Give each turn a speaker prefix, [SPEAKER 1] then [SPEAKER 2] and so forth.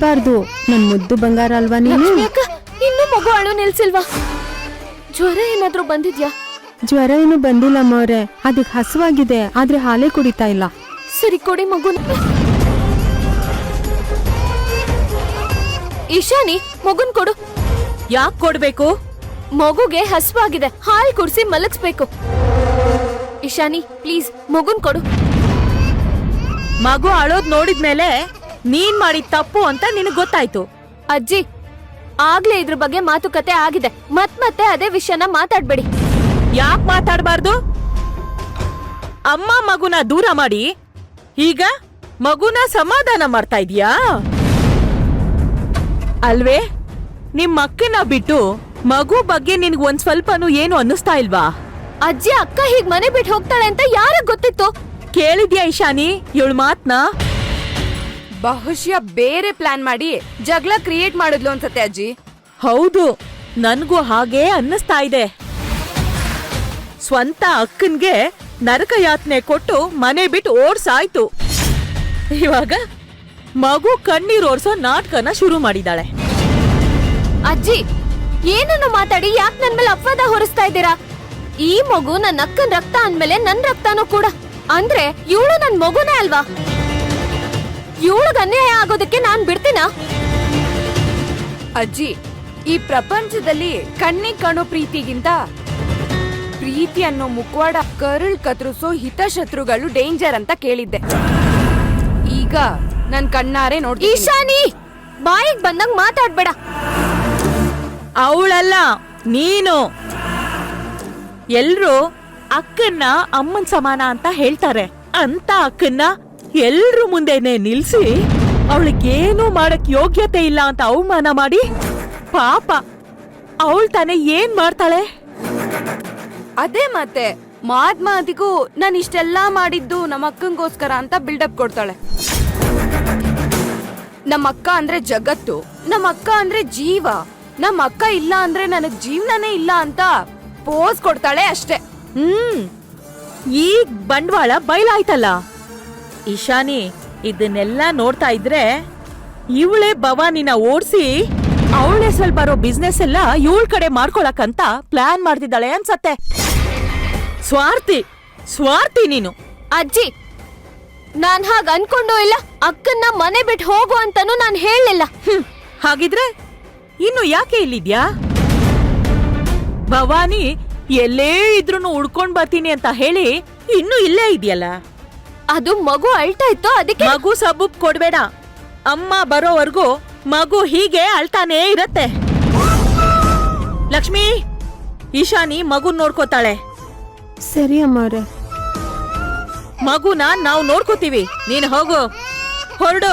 [SPEAKER 1] ಬಾರ್ದು ನನ್ ಮುದ್ದು ಬಂಗಾರ ಅಲ್ವಾ ನೀನು?
[SPEAKER 2] ಇನ್ನು ಮಗು ಅಳು ನಿಲ್ಸಿಲ್ವಾ? ಜ್ವರ ಏನಾದ್ರೂ ಬಂದಿದ್ಯಾ?
[SPEAKER 1] ಜ್ವರ ಏನು ಬಂದಿಲ್ಲ ಅಮ್ಮವ್ರೆ, ಅದಕ್ಕೆ ಹಸುವಾಗಿದೆ ಆದ್ರೆ ಹಾಲೇ ಕುಡಿತಾ ಇಲ್ಲ.
[SPEAKER 2] ಸರಿ ಕೊಡಿ ಮಗುನ. ಈಶಾನಿ ಮಗುನ್ ಕೊಡು.
[SPEAKER 3] ಯಾಕೆ ಕೊಡ್ಬೇಕು?
[SPEAKER 2] ಮಗುಗೆ ಹಸುವಾಗಿದೆ, ಹಾಲು ಕುಡಿಸಿ ಮಲಗಿಸ್ಬೇಕು. ಈಶಾನಿ ಪ್ಲೀಸ್ ಮಗುನ್ ಕೊಡು.
[SPEAKER 3] ಮಗು ಅಳೋದ್ ನೋಡಿದ್ಮೇಲೆ ನೀನ್ ಮಾಡಿದ ತಪ್ಪು ಅಂತ ನಿನಗ್ ಗೊತ್ತಾಯ್ತು.
[SPEAKER 2] ಅಜ್ಜಿ ಆಗ್ಲೇ ಇದ್ರ ಬಗ್ಗೆ ಮಾತುಕತೆ ಆಗಿದೆ, ಮತ್ತೆ ಅದೇ ವಿಷಯನ ಮಾತಾಡ್ಬೇಡಿ.
[SPEAKER 3] ಯಾಕೆ ಮಾತಾಡಬಾರ್ದು? ಅಮ್ಮ ಮಗುನ ದೂರ ಮಾಡಿ ಈಗ ಮಗುನ ಸಮಾಧಾನ ಮಾಡ್ತಾ ಇದೀಯಾ ಅಲ್ವೇ? ನಿಮ್ ಅಕ್ಕನ ಬಿಟ್ಟು ಮಗು ಬಗ್ಗೆ ನಿನ್ಗ್ ಒಂದ್ ಸ್ವಲ್ಪನೂ ಏನು ಅನ್ನಿಸ್ತಾ ಇಲ್ವಾ?
[SPEAKER 2] ಅಜ್ಜಿ ಅಕ್ಕ ಹೀಗ್ ಮನೆ ಬಿಟ್ಟು ಹೋಗ್ತಾಳೆ ಅಂತ ಯಾರಿಗ್ ಗೊತ್ತಿತ್ತು?
[SPEAKER 3] ಕೇಳಿದ್ಯಾ ಈಶಾನಿ ಇವಳ ಮಾತ್ನ?
[SPEAKER 4] ಬಹುಶಃ ಬೇರೆ ಪ್ಲಾನ್ ಮಾಡಿ ಜಗಳ ಕ್ರಿಯೇಟ್ ಮಾಡಿದ್ಲು ಅನ್ಸತ್ತೆ ಅಜ್ಜಿ.
[SPEAKER 3] ಹೌದು, ನನ್ಗೂ ಹಾಗೇ ಅನ್ನಿಸ್ತಾ ಇದೆ. ಸ್ವಂತ ಅಕ್ಕನ್ಗೆ ನರಕ ಯಾತನೆ ಕೊಟ್ಟು ಮನೆ ಬಿಟ್ಟು ಓಡ್ಸಾಯ್ತು. ಇವಾಗ ಮಗು ಕಣ್ಣೀರ್ ಓಡ್ಸೋ ನಾಟಕನ ಶುರು ಮಾಡಿದಾಳೆ.
[SPEAKER 2] ಅಜ್ಜಿ ಏನನ್ನು ಮಾತಾಡಿ ಯಾಕೆ ನನ್ ಮೇಲೆ ಅಪವಾದ ಹೊರಿಸ್ತಾ ಇದ್ದೀರಾ? ಈ ಮಗು ನನ್ನ ಅಕ್ಕನ ರಕ್ತ ಅಂದ್ಮೇಲೆ ನನ್ ರಕ್ತನೂ ಕೂಡ. ಅಂದ್ರೆ ಇವಳು ನನ್ ಮಗುನೇ ಅಲ್ವಾ? ಇವಳಿಗೆ ಅನ್ಯಾಯ ಆಗೋದಕ್ಕೆ ನಾನ್ ಬಿಡ್ತೀನಾ?
[SPEAKER 4] ಅಜ್ಜಿ ಈ ಪ್ರಪಂಚದಲ್ಲಿ ಕಣ್ಣಿಗೆ ಕಾಣೋ ಪ್ರೀತಿಗಿಂತ ಪ್ರೀತಿ ಅನ್ನೋ ಮುಖವಾಡ ಕರುಳ್ ಕತ್ರಿಸೋ ಹಿತಶತ್ರುಗಳು ಡೇಂಜರ್ ಅಂತ ಕೇಳಿದ್ದೆ. ಈಗ ನನ್ ಕಣ್ಣಾರೆ ನೋಡಿ.
[SPEAKER 2] ಈಶಾನಿ ಬಾಯಿಗೆ ಬಂದಂಗ್ ಮಾತಾಡ್ಬೇಡ.
[SPEAKER 3] ಅವಳಲ್ಲ ನೀನು. ಎಲ್ರು ಅಕ್ಕನ್ನ ಅಮ್ಮನ್ ಸಮಾನ ಅಂತ ಹೇಳ್ತಾರೆ. ಅಂತ ಅಕ್ಕನ್ನ ಎಲ್ರು ಮುಂದೆನೆ ನಿಲ್ಸಿ ಅವಳಿಗೇನು ಮಾಡಕ್ ಯೋಗ್ಯತೆ ಇಲ್ಲ ಅಂತ ಅವಮಾನ ಮಾಡಿ ಪಾಪ ಅವಳು ತಾನೇ ಏನ್ ಮಾಡ್ತಾಳೆ?
[SPEAKER 4] ಅದೇ ಮತ್ತೆ ಮಾತಿಗೂ ನಾನು ಇಷ್ಟೆಲ್ಲಾ ಮಾಡಿದ್ದು ನಮ್ಮ ಅಕ್ಕಂಗೋಸ್ಕರ ಅಂತ ಬಿಲ್ಡಪ್ ಕೊಡ್ತಾಳೆ. ನಮ್ಮ ಅಕ್ಕ ಅಂದ್ರೆ ಜಗತ್ತು, ನಮ್ಮ ಅಕ್ಕ ಅಂದ್ರೆ ಜೀವ, ನಮ್ಮ ಅಕ್ಕ ಇಲ್ಲ ಅಂದ್ರೆ ನನಗ್ ಜೀವನನೇ ಇಲ್ಲ ಅಂತ ಪೋಸ್ ಕೊಡ್ತಾಳೆ ಅಷ್ಟೇ.
[SPEAKER 3] ಈಗ ಬಂಡವಾಳ ಬಯಲಾಯ್ತಲ್ಲ. ಈಶಾನಿ ಇದನ್ನೆಲ್ಲ ನೋಡ್ತಾ ಇದ್ರೆ ಇವಳೇ ಭವಾನಿನ ಓಡಿಸಿ ಅವಳ ಹೆಸರಲ್ಲಿ ಬರೋ ಬಿಸ್ನೆಸ್ ಎಲ್ಲ ಇವಳ ಕಡೆ ಮಾಡ್ಕೊಳಕಂತ ಪ್ಲಾನ್ ಮಾಡ್ತಿದ್ದಾಳೆ ಅನ್ಸತ್ತೆ. ಸ್ವಾರ್ಥಿ ನೀನು.
[SPEAKER 2] ಅಜ್ಜಿ ನಾನ್ ಹಾಗ ಅನ್ಕೊಂಡು ಇಲ್ಲ, ಅಕ್ಕನ್ನ ಮನೆ ಬಿಟ್ಟು ಹೋಗು ಅಂತಾನು ನಾನ್ ಹೇಳಲಿಲ್ಲ.
[SPEAKER 3] ಹಾಗಿದ್ರೆ ಇನ್ನು ಯಾಕೆ ಇಲ್ಲಿದ್ಯಾ? ಭವಾನಿ ಎಲ್ಲೇ ಇದ್ರೂನು ಉಡ್ಕೊಂಡ್ ಬರ್ತೀನಿ ಅಂತ ಹೇಳಿ ಇನ್ನು ಇಲ್ಲೇ ಇದೆಯಲ್ಲ.
[SPEAKER 2] ಅದು ಮಗು ಅಳ್ತಾ ಇತ್ತು, ಅದಕ್ಕೆ.
[SPEAKER 3] ಮಗು ಸಬ್ಬುಪ್ ಕೊಡ್ಬೇಡ. ಅಮ್ಮ ಬರೋವರೆಗೂ ಮಗು ಹೀಗೆ ಅಳ್ತಾನೇ ಇರತ್ತೆ. ಲಕ್ಷ್ಮಿ, ಈಶಾನಿ ಮಗು ನೋಡ್ಕೋತಾಳೆ.
[SPEAKER 1] ಸರಿ ಅಮ್ಮವ್ರೆ.
[SPEAKER 3] ಮಗುನ ನಾವು ನೋಡ್ಕೋತೀವಿ, ನೀನ್ ಹೋಗು, ಹೊರಡು.